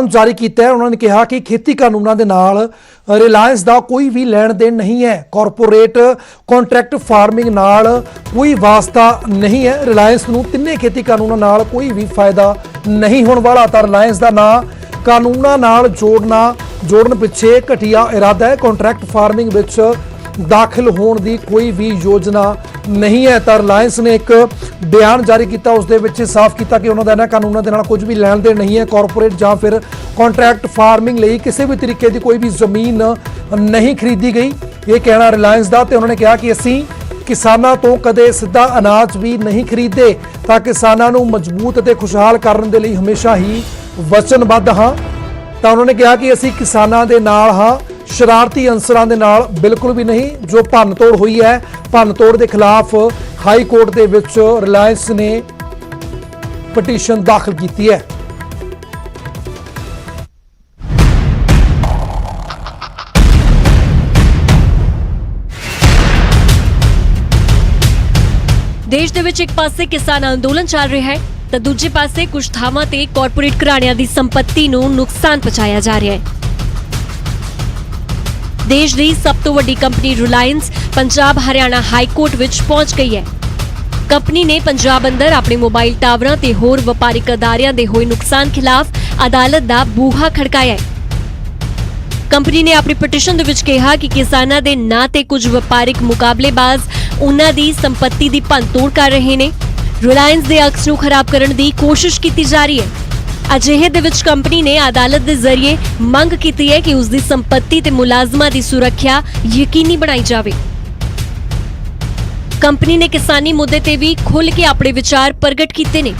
जारी किया है। उन्होंने कहा कि खेती कानूनों के नाल रिलायंस का कोई भी लैण देन नहीं है। कॉरपोरेट कॉन्ट्रैक्ट फार्मिंग नाल कोई वास्ता नहीं है। रिलायंस नूं तिन्ने खेती कानूनों नाल कोई भी फायदा नहीं होने वाला। तो रिलायंस का ना कानूनों नाल जोड़न पिछे घटिया इरादा है। कॉन्ट्रैक्ट फार्मिंग विच दाखिल होने की कोई भी योजना नहीं है। तो रिलायंस ने एक बयान जारी किया, उस साफ किया कि उन्होंने इन्होंने कानूनों के नाल कुछ भी लैण देन नहीं है। कॉरपोरेट जां फिर कॉन्ट्रैक्ट फार्मिंग लई किसी भी तरीके की कोई भी जमीन नहीं खरीदी गई, ये कहना रिलायंस का। तो उन्होंने कहा कि असीं किसानों तो कदे सीधा अनाज भी नहीं खरीदे, तां किसानों नूं मजबूत ते खुशहाल करने के लिए हमेशा ही वचनबद्ध हाँ। तो उन्होंने कहा कि असीं किसानों के नाल हाँ, शरारती अंसरां दे नाल बिल्कुल भी नहीं। जो भन्न तोड़ हुई है, भन्न तोड़ के खिलाफ हाई कोर्ट दे विच रिलायंस ने पटीशन दाखिल की है। देश दे विच एक पासे किसान अंदोलन चल रहा है, तो दूजे पासे कुछ थावां ते कॉरपोरेट घराणियां दी संपत्ति नूं नुकसान पहुंचाया जा रहा है। देश की सब तो वड्डी company Reliance Punjab Haryana high court विच पहुंच गई है। कंपनी ने पंजाब अंदर अपने मोबाइल टावरां ते होर वपारिक अदारियां दे होए नुकसान खिलाफ अदालत दा बूहा खड़काया है। कंपनी ने अपनी पटीशन दे विच कहा कि किसानां दे ना ते कुछ वपारिक मुकाबलेबाज उन्हां दी संपत्ति दी भन्न तोड़ कर रहे ने। रिलायंस दे अक्स नूं खराब करने दी कोशिश की जा रही है। अजिहे दे विच कंपनी ने अदालत के जरिए मंग की है कि उसकी संपत्ति ते मुलाजमां दी सुरक्षा यकीनी बनाई जाए। कंपनी ने किसानी मुद्दे ते भी खुल के अपने विचार प्रगट किए ने।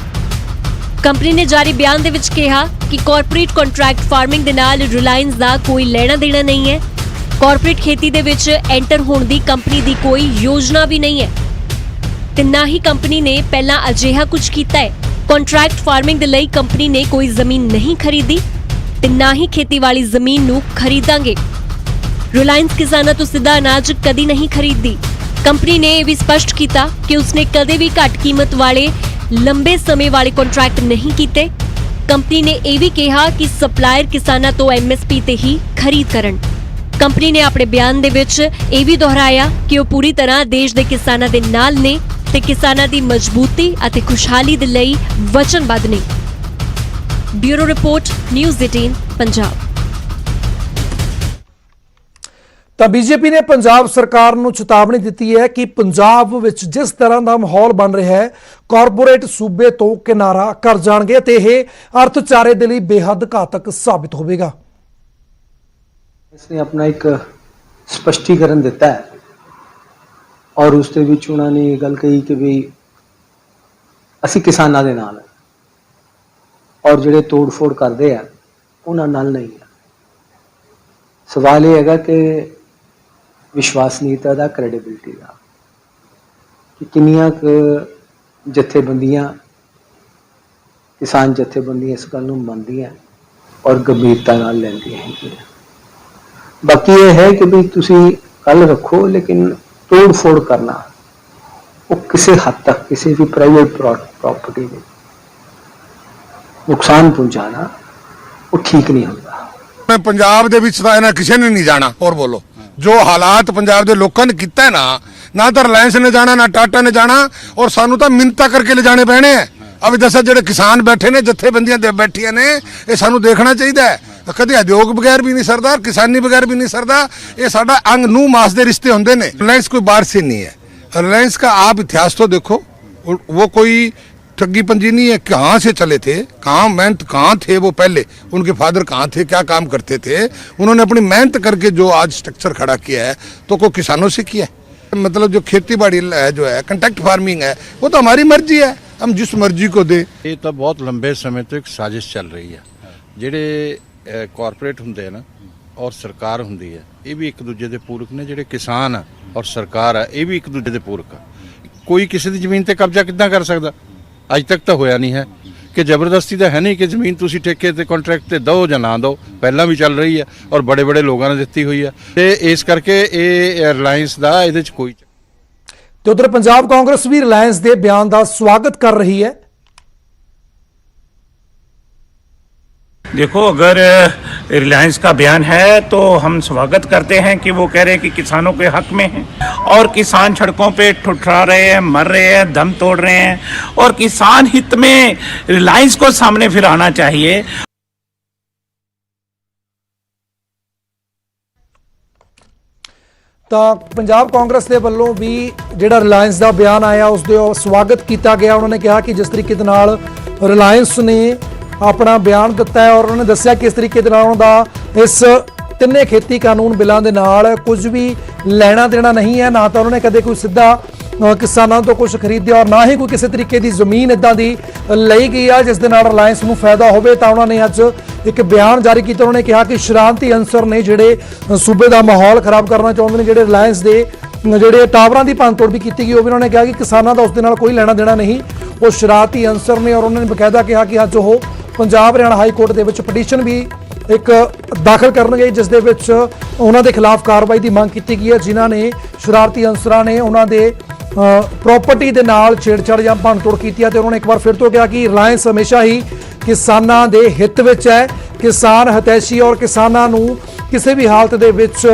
कंपनी ने जारी बयान दे विच कहा कि कॉरपोरेट कॉन्ट्रैक्ट फार्मिंग दे नाल रिलायंस दा कोई लेना देना नहीं है। कॉरपोरेट खेती दे विच एंटर होने दी कंपनी दी कोई योजना भी नहीं है, ते ना ही कंपनी ने पहला अजिहा कुछ किया है। कॉन्ट्रैक्ट फार्मिंग दे लई कंपनी ने कोई जमीन नहीं खरीदी ते ना ही खेती वाली जमीन नूं खरीदांगे। रिलायंस किसानां तो सीधा अनाज कदी नहीं खरीददी। कंपनी ने यह भी स्पष्ट किया कि उसने कदे भी घट कीमत वाले लंबे समय वाले कॉन्ट्रैक्ट नहीं कीते। कंपनी ने यह भी कहा कि सप्लायर किसानां तो MSP ते ही खरीद करन। कंपनी ने अपने बयान दे विच यह भी दोहराया कि वह पूरी तरह देश दे किसानां दे नाल ने ते किसानां दी मजबूती अते खुशहाली दे लई वचनबद्ध ने। Bureau report news 18 Punjab. तो बीजेपी ने पंजाब सरकार नूं चेतावनी दी है कि पंजाब विच जिस तरह का माहौल बन रहा है, कॉरपोरेट सूबे तो किनारा कर जाएंगे ते यह अर्थचारे दे लई बेहद घातक साबित होवेगा। इसने अपना एक स्पष्टीकरण दिता है और उसके विच उन्होंने ये गल कही कि भी असी किसानों के नाल और जिहड़े तोड़ फोड़ करते हैं उन्हां नाल नहीं है। सवाल यह है कि विश्वसनीयता का, क्रेडिबिलिटी का, कि किन्नियां क जथेबंदियां किसान जथेबंदियां इस गल नूं मनदियां और गंभीरता नाल लैंदियां हैं। बाकी यह है कि भी तुसी गल रखो, लेकिन तोड़ फोड़ करना वो किसी हद तक किसी भी प्राइवेट प्रॉपर्टी में नुकसान पहुंचाना वो ठीक नहीं होता। पंजाब दे विच तां किसी ने नहीं जाना। और बोलो जो हालात पंजाब दे लोकां ने कीता है ना तो रिलायंस ने जाना, ना टाटा ने जाना, और सानू तो मिन्नतां करके ले जाने पैने हैं। अब दसा जिहड़े किसान बैठे ने, जथेबंदियां बैठियां ने, ये सानू देखना चाहिए। कदे उद्योग बगैर भी नहीं सरदा, किसानी बगैर भी नहीं सरदा। ये साडा अंग नूं मास दे रिश्ते होंदे ने। रिलायंस कोई बाहर से नहीं है। रिलायंस का आप इतिहास तो देखो, वो कोई ठगी पंजी नहीं है। कहाँ से चले थे, कहाँ मेहनत, कहाँ थे वो पहले, उनके फादर कहाँ थे, क्या काम करते थे। उन्होंने अपनी मेहनत करके जो आज स्ट्रक्चर खड़ा किया है तो को किसानों से किया है। मतलब जो खेती बाड़ी है, जो है कॉन्ट्रैक्ट फार्मिंग है, वो तो हमारी मर्जी है, हम जिस मर्जी को दे। ये तो बहुत लंबे समय तो एक साजिश चल रही है। ਜਿਹੜੇ ਕਾਰਪੋਰੇਟ ਹੁੰਦੇ ਨਾ ਔਰ ਸਰਕਾਰ ਹੁੰਦੀ ਹੈ, ਇਹ ਵੀ ਇੱਕ ਦੂਜੇ ਦੇ ਪੂਰਕ ਨੇ। ਜਿਹੜੇ ਕਿਸਾਨ ਆ ਔਰ ਸਰਕਾਰ ਆ, ਇਹ ਵੀ ਇੱਕ ਦੂਜੇ ਦੇ ਪੂਰਕ ਆ। ਕੋਈ ਕਿਸੇ ਦੀ ਜ਼ਮੀਨ ਤੇ ਕਬਜ਼ਾ ਕਿੱਦਾਂ ਕਰ ਸਕਦਾ? ਅੱਜ ਤੱਕ ਤਾਂ ਹੋਇਆ ਨਹੀਂ ਹੈ ਕਿ ਜ਼ਬਰਦਸਤੀ ਤਾਂ ਹੈ ਨਹੀਂ ਕਿ ਜ਼ਮੀਨ ਤੁਸੀਂ ਠੇਕੇ ਤੇ ਕੰਟਰੈਕਟ ਤੇ ਦਿਓ ਜਾਂ ਨਾ ਦਿਓ। ਪਹਿਲਾਂ ਵੀ ਚੱਲ ਰਹੀ ਹੈ ਔਰ ਬੜੇ ਬੜੇ ਲੋਕਾਂ ਨੇ ਦਿੱਤੀ ਹੋਈ ਹੈ, ਤੇ ਇਸ ਕਰਕੇ ਇਹ ਰਿਲਾਇੰਸ ਦਾ ਇਹਦੇ 'ਚ ਕੋਈ। ਤੇ ਉਧਰ ਪੰਜਾਬ ਕਾਂਗਰਸ ਵੀ ਰਿਲਾਇੰਸ ਦੇ ਬਿਆਨ ਦਾ ਸਵਾਗਤ ਕਰ ਰਹੀ ਹੈ। देखो, अगर रिलायंस का बयान है तो हम स्वागत करते हैं कि वो कह रहे हैं कि किसानों के हक में है, और किसान सड़कों पे ठुठरा रहे हैं, मर रहे हैं, दम तोड़ रहे हैं, और किसान हित में रिलायंस को सामने फिर आना चाहिए। ਤਾਂ ਪੰਜਾਬ ਕਾਂਗਰਸ ਦੇ ਵੱਲੋਂ ਵੀ ਜਿਹੜਾ ਰਿਲਾਇੰਸ ਦਾ ਬਿਆਨ ਆਇਆ ਉਸ ਦੇ ਸਵਾਗਤ ਕੀਤਾ ਗਿਆ। ਉਹਨਾਂ ਨੇ ਕਿਹਾ ਕਿ ਜਿਸ ਤਰੀਕੇ ਦੇ ਨਾਲ ਰਿਲਾਇੰਸ ਨੇ ਆਪਣਾ ਬਿਆਨ ਦਿੱਤਾ ਹੈ ਔਰ ਉਹਨਾਂ ਨੇ ਦੱਸਿਆ ਕਿ ਇਸ ਤਰੀਕੇ ਦੇ ਨਾਲ ਉਹਨਾਂ ਦਾ ਇਸ ਤਿੰਨੇ ਖੇਤੀ ਕਾਨੂੰਨ ਬਿੱਲਾਂ ਦੇ ਨਾਲ ਕੁਝ ਵੀ ਲੈਣਾ ਦੇਣਾ ਨਹੀਂ ਹੈ। ਨਾ ਤਾਂ ਉਹਨਾਂ ਨੇ ਕਦੇ ਕੋਈ ਸਿੱਧਾ ਕਿਸਾਨਾਂ ਤੋਂ ਕੁਝ ਖਰੀਦਿਆ ਔਰ ਨਾ ਹੀ ਕੋਈ ਕਿਸੇ ਤਰੀਕੇ ਦੀ ਜ਼ਮੀਨ ਇੱਦਾਂ ਦੀ ਲਈ ਗਈ ਆ ਜਿਸ ਦੇ ਨਾਲ ਰਿਲਾਇੰਸ ਨੂੰ ਫਾਇਦਾ ਹੋਵੇ। ਤਾਂ ਉਹਨਾਂ ਨੇ ਅੱਜ ਇੱਕ ਬਿਆਨ ਜਾਰੀ ਕੀਤਾ। ਉਹਨਾਂ ਨੇ ਕਿਹਾ ਕਿ ਸ਼ਰਾਰਤੀ ਅਨਸਰ ਨੇ ਜਿਹੜੇ ਸੂਬੇ ਦਾ ਮਾਹੌਲ ਖਰਾਬ ਕਰਨਾ ਚਾਹੁੰਦੇ ਨੇ, ਜਿਹੜੇ ਰਿਲਾਇੰਸ ਦੇ ਜਿਹੜੇ ਟਾਵਰਾਂ ਦੀ ਭੰਨਤੋੜ ਵੀ ਕੀਤੀ ਗਈ ਉਹ ਵੀ ਉਹਨਾਂ ਨੇ ਕਿਹਾ ਕਿ ਕਿਸਾਨਾਂ ਦਾ ਉਸ ਦੇ ਨਾਲ ਕੋਈ ਲੈਣਾ ਦੇਣਾ ਨਹੀਂ, ਉਹ ਸ਼ਰਾਰਤੀ ਅਨਸਰ ਨੇ। ਔਰ ਉਹਨਾਂ ਨੇ ਬਕਾਇਦਾ ਕਿਹਾ ਕਿ ਅੱਜ ਉਹ ਪੰਜਾਬ ਹਰਿਆਣਾ ਹਾਈ ਕੋਰਟ ਦੇ ਵਿੱਚ ਪਟੀਸ਼ਨ ਵੀ ਇੱਕ ਦਾਖਲ ਕਰਨਗੇ ਜਿਸ ਦੇ ਵਿੱਚ ਉਹਨਾਂ ਦੇ ਖਿਲਾਫ ਕਾਰਵਾਈ ਦੀ ਮੰਗ ਕੀਤੀ ਗਈ ਹੈ ਜਿਨ੍ਹਾਂ ਨੇ ਸ਼ਰਾਰਤੀ ਅਨਸਰਾਂ ਨੇ ਉਹਨਾਂ ਦੇ ਪ੍ਰੋਪਰਟੀ ਦੇ ਨਾਲ ਛੇੜਛਾੜ ਜਾਂ ਭੰਨਤੋੜ ਕੀਤੀ ਹੈ। ਤੇ ਉਹਨਾਂ ਨੇ ਇੱਕ ਵਾਰ ਫਿਰ ਤੋਂ ਕਿਹਾ ਕਿ ਰਿਲਾਇੰਸ ਹਮੇਸ਼ਾ ਹੀ ਕਿਸਾਨਾਂ ਦੇ ਹਿੱਤ ਵਿੱਚ ਹੈ, ਕਿਸਾਨ ਹਿਤੈਸ਼ੀ ਔਰ ਕਿਸਾਨਾਂ ਨੂੰ ਕਿਸੇ ਵੀ ਹਾਲਤ ਦੇ ਵਿੱਚ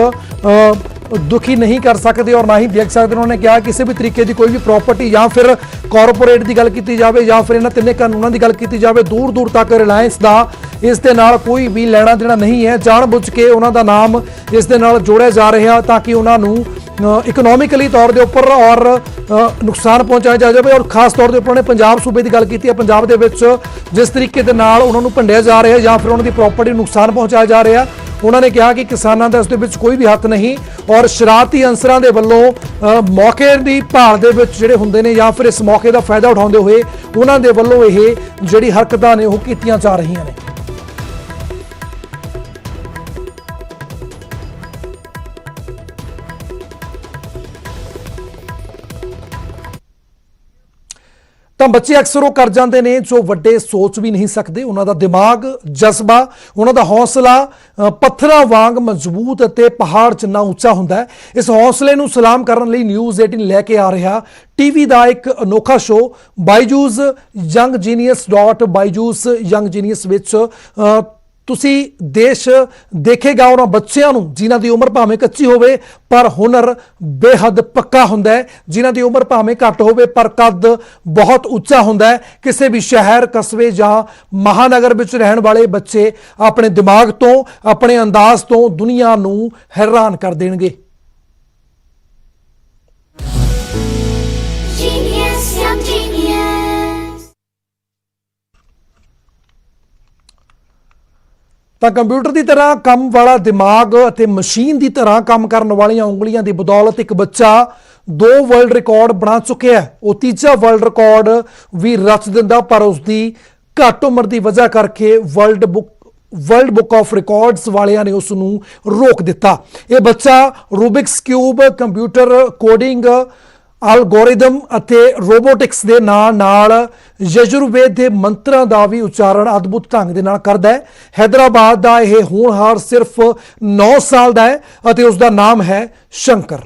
ਦੁਖੀ ਨਹੀਂ ਕਰ ਸਕਦੇ ਔਰ ਨਾ ਹੀ ਦੇਖ ਸਕਦੇ। ਉਹਨਾਂ ਨੇ ਕਿਹਾ ਕਿਸੇ ਵੀ ਤਰੀਕੇ ਦੀ ਕੋਈ ਵੀ ਪ੍ਰਾਪਰਟੀ ਜਾਂ ਫਿਰ ਕਾਰਪੋਰੇਟ ਦੀ ਗੱਲ ਕੀਤੀ ਜਾਵੇ ਜਾਂ ਫਿਰ ਇਹਨਾਂ ਤਿੰਨੇ ਕਾਨੂੰਨਾਂ ਦੀ ਗੱਲ ਕੀਤੀ ਜਾਵੇ, ਦੂਰ ਦੂਰ ਤੱਕ ਰਿਲਾਇੰਸ ਦਾ ਇਸ ਦੇ ਨਾਲ ਕੋਈ ਵੀ ਲੈਣਾ ਦੇਣਾ ਨਹੀਂ ਹੈ। ਜਾਣਬੁੱਝ ਕੇ ਉਹਨਾਂ ਦਾ ਨਾਮ ਇਸ ਦੇ ਨਾਲ ਜੋੜਿਆ ਜਾ ਰਿਹਾ ਤਾਂ ਕਿ ਉਹਨਾਂ ਨੂੰ ਇਕਨੋਮਿਕਲੀ ਤੌਰ ਦੇ ਉੱਪਰ ਔਰ ਨੁਕਸਾਨ ਪਹੁੰਚਾਇਆ ਜਾਵੇ। ਔਰ ਖਾਸ ਤੌਰ ਦੇ ਉੱਪਰ ਉਹਨੇ ਪੰਜਾਬ ਸੂਬੇ ਦੀ ਗੱਲ ਕੀਤੀ ਹੈ। ਪੰਜਾਬ ਦੇ ਵਿੱਚ ਜਿਸ ਤਰੀਕੇ ਦੇ ਨਾਲ ਉਹਨਾਂ ਨੂੰ ਭੰਡਿਆ ਜਾ ਰਿਹਾ ਜਾਂ ਫਿਰ ਉਹਨਾਂ ਦੀ ਪ੍ਰਾਪਰਟੀ ਨੂੰ ਨੁਕਸਾਨ ਪਹੁੰਚਾਇਆ ਜਾ ਰਿਹਾ, ਉਹਨਾਂ ਨੇ ਕਿਹਾ ਕਿ ਕਿਸਾਨਾਂ ਦਾ ਇਸ ਦੇ ਵਿੱਚ ਕੋਈ ਵੀ ਹੱਕ ਨਹੀਂ ਔਰ ਸ਼ਰਾਰਤੀ ਅਨਸਰਾਂ ਦੇ ਵੱਲੋਂ ਮੌਕੇ ਦੀ ਭਾਲ ਦੇ ਵਿੱਚ ਜਿਹੜੇ ਹੁੰਦੇ ਨੇ ਜਾਂ ਫਿਰ ਇਸ ਮੌਕੇ ਦਾ ਫਾਇਦਾ ਉਠਾਉਂਦੇ ਹੋਏ ਉਹਨਾਂ ਦੇ ਵੱਲੋਂ ਇਹ ਜਿਹੜੀ ਹਰਕਤਾਂ ਨੇ ਉਹ ਕੀਤੀਆਂ ਜਾ ਰਹੀਆਂ ਨੇ। ਤਾਂ ਬੱਚੇ ਅਕਸਰ ਉਹ ਕਰ ਜਾਂਦੇ ਨੇ ਜੋ ਵੱਡੇ ਸੋਚ ਵੀ ਨਹੀਂ ਸਕਦੇ। ਉਹਨਾਂ ਦਾ ਦਿਮਾਗ, ਜਜ਼ਬਾ, ਉਹਨਾਂ ਦਾ ਹੌਸਲਾ ਪੱਥਰਾਂ ਵਾਂਗ ਮਜ਼ਬੂਤ ਅਤੇ ਪਹਾੜ ਜਿੰਨਾ ਉੱਚਾ ਹੁੰਦਾ ਹੈ। ਇਸ ਹੌਸਲੇ ਨੂੰ ਸਲਾਮ ਕਰਨ ਲਈ ਨਿਊਜ਼ 18 ਲੈ ਕੇ ਆ ਰਿਹਾ ਟੀਵੀ ਦਾ ਇੱਕ ਅਨੋਖਾ show Byju's young genius Byju's young genius ਵਿੱਚ ਤੁਸੀਂ ਦੇਸ਼ ਦੇਖੇਗਾ ਉਹਨਾਂ ਬੱਚਿਆਂ ਨੂੰ ਜਿਨ੍ਹਾਂ ਦੀ ਉਮਰ ਭਾਵੇਂ ਕੱਚੀ ਹੋਵੇ ਪਰ ਹੁਨਰ ਬੇਹੱਦ ਪੱਕਾ ਹੁੰਦਾ ਹੈ, ਜਿਨ੍ਹਾਂ ਦੀ ਉਮਰ ਭਾਵੇਂ ਘੱਟ ਹੋਵੇ ਪਰ ਕੱਦ ਬਹੁਤ ਉੱਚਾ ਹੁੰਦਾ ਹੈ। ਕਿਸੇ ਵੀ ਸ਼ਹਿਰ, ਕਸਬੇ ਜਾਂ ਮਹਾਨਗਰ ਵਿੱਚ ਰਹਿਣ ਵਾਲੇ ਬੱਚੇ ਆਪਣੇ ਦਿਮਾਗ ਤੋਂ, ਆਪਣੇ ਅੰਦਾਜ਼ ਤੋਂ ਦੁਨੀਆ ਨੂੰ ਹੈਰਾਨ ਕਰ ਦੇਣਗੇ। Genius, young genius. ਤਾਂ ਕੰਪਿਊਟਰ ਦੀ ਤਰ੍ਹਾਂ ਕੰਮ ਵਾਲਾ ਦਿਮਾਗ ਅਤੇ ਮਸ਼ੀਨ ਦੀ ਤਰ੍ਹਾਂ ਕੰਮ ਕਰਨ ਵਾਲੀਆਂ ਉਂਗਲੀਆਂ ਦੀ ਬਦੌਲਤ ਇੱਕ ਬੱਚਾ 2 ਵਰਲਡ ਰਿਕਾਰਡ ਬਣਾ ਚੁੱਕਿਆ ਹੈ। ਉਹ ਤੀਜਾ ਵਰਲਡ ਰਿਕਾਰਡ ਵੀ ਰਚ ਦਿੰਦਾ ਪਰ ਉਸ ਦੀ ਘੱਟ ਉਮਰ ਦੀ ਵਜ੍ਹਾ ਕਰਕੇ ਵਰਲਡ ਬੁੱਕ ਆਫ ਰਿਕਾਰਡਸ ਵਾਲਿਆਂ ਨੇ ਉਸ ਨੂੰ ਰੋਕ ਦਿੱਤਾ। ਇਹ ਬੱਚਾ ਰੂਬਿਕਸ ਕਿਊਬ, ਕੰਪਿਊਟਰ ਕੋਡਿੰਗ, ਐਲਗੋਰਿਦਮ ਅਤੇ ਰੋਬੋਟਿਕਸ ਦੇ ਨਾਲ ਯਜੁਰਵੇਦ ਦੇ ਮੰਤਰਾਂ ਦਾ ਵੀ ਉਚਾਰਨ ਅਦਭੁਤ ਢੰਗ ਦੇ ਨਾਲ ਕਰਦਾ ਹੈ। ਹੈਦਰਾਬਾਦ ਦਾ ਇਹ ਹੋਣਹਾਰ ਸਿਰਫ 9 ਸਾਲ ਦਾ ਹੈ ਅਤੇ ਉਸ ਦਾ ਨਾਮ ਹੈ ਸ਼ੰਕਰ।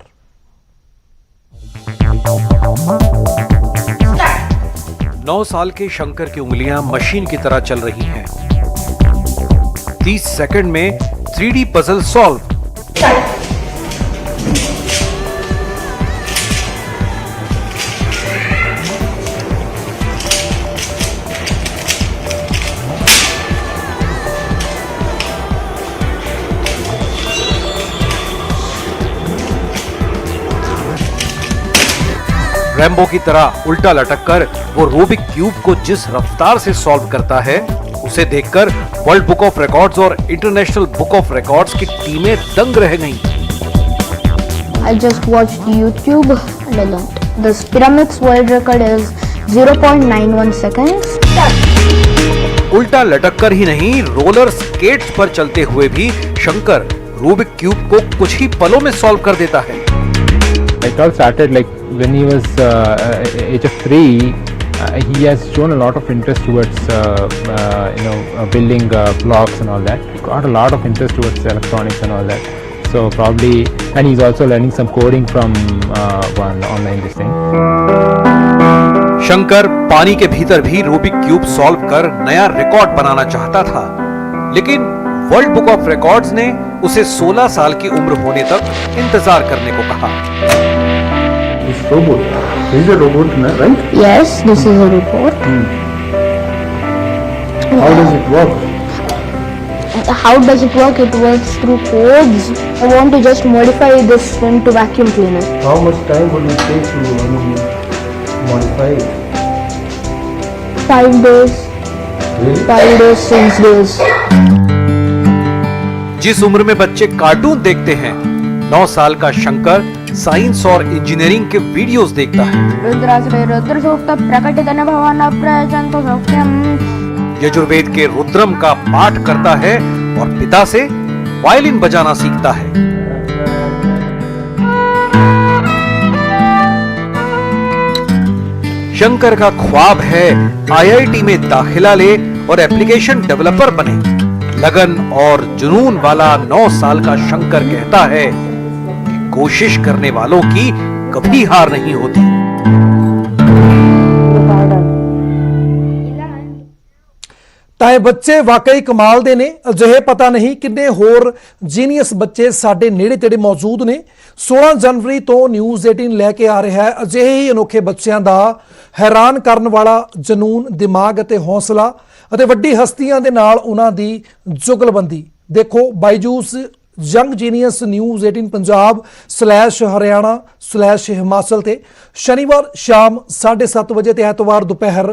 9 साल के शंकर की उंगलियां मशीन की तरह चल रही हैं। 30 सेकंड में 3D पजल सॉल्व। रैम्बो की तरह उल्टा लटक कर वो रूबिक क्यूब को जिस रफ्तार से सॉल्व करता है उसे देखकर वर्ल्ड बुक ऑफ रिकॉर्ड्स और इंटरनेशनल बुक ऑफ रिकॉर्ड्स की टीमें दंग रह गईं। I just watched YouTube and I learned. This Pyramid's world record is 0.91 seconds. उल्टा लटक कर ही नहीं, रोलर स्केट्स पर चलते हुए भी शंकर रूबिक क्यूब को कुछ ही पलों में सॉल्व कर देता है। It all started like when he was age of 3. He has shown a lot of interest towards building blocks and all that. He got a lot of interest towards electronics and all that. So probably, and he's also learning some coding from one online this thing. Shankar पानी के भीतर भी Rubik cube solve कर नया record बनाना चाहता था, लेकिन world book of records ने उसे 16 साल की उम्र होने तक इंतजार करने को कहा। This robot, this is a robot, right? Yes, this is a report. How does it work? How does it work? It works through codes. I want to just modify this into vacuum cleaner. How much time would it take to modify it? 5 days. Really? 5 days, 6 days. जिस उम्र में बच्चे cartoon देखते हैं, 9 साल का Shankar science और engineering के वीडियोस देखता है। रुद्राश्रय रुद्र सूक्त प्रकटितन भवन प्रयजन्तु सौख्यम। यजुर्वेद के रुद्रम का पाठ करता है और पिता से वायलिन बजाना सीखता है। शंकर का ख्वाब है आईआईटी में दाखिला ले और एप्लीकेशन डेवलपर बने। लगन और जुनून वाला 9 साल का शंकर कहता है कि कोशिश करने वालों की कभी हार नहीं होती। ਤਾਂ ਇਹ ਬੱਚੇ ਵਾਕਈ ਕਮਾਲ ਦੇ ਨੇ। ਅਜਿਹੇ ਪਤਾ ਨਹੀਂ ਕਿੰਨੇ ਹੋਰ ਜੀਨੀਅਸ ਬੱਚੇ ਸਾਡੇ ਨੇੜੇ ਤੇੜੇ ਮੌਜੂਦ ਨੇ। 16 ਜਨਵਰੀ ਤੋਂ ਨਿਊਜ਼ 18 ਲੈ ਕੇ ਆ ਰਿਹਾ ਹੈ ਅਜਿਹੇ ਹੀ ਅਨੋਖੇ ਬੱਚਿਆਂ ਦਾ ਹੈਰਾਨ ਕਰਨ ਵਾਲਾ ਜਨੂਨ, ਦਿਮਾਗ ਅਤੇ ਹੌਸਲਾ ਅਤੇ ਵੱਡੀ ਹਸਤੀਆਂ ਦੇ ਨਾਲ ਉਹਨਾਂ ਦੀ ਜੁਗਲਬੰਦੀ। ਦੇਖੋ ਬਾਈਜੂਸ ਯੰਗ ਜੀਨੀਅਸ ਨਿਊਜ਼ 18 ਪੰਜਾਬ /ਹਰਿਆਣਾ/ਹਿਮਾਚਲ ਤੇ ਸ਼ਨੀਵਾਰ ਸ਼ਾਮ 7:30 ਵਜੇ ਤੇ ਐਤਵਾਰ ਦੁਪਹਿਰ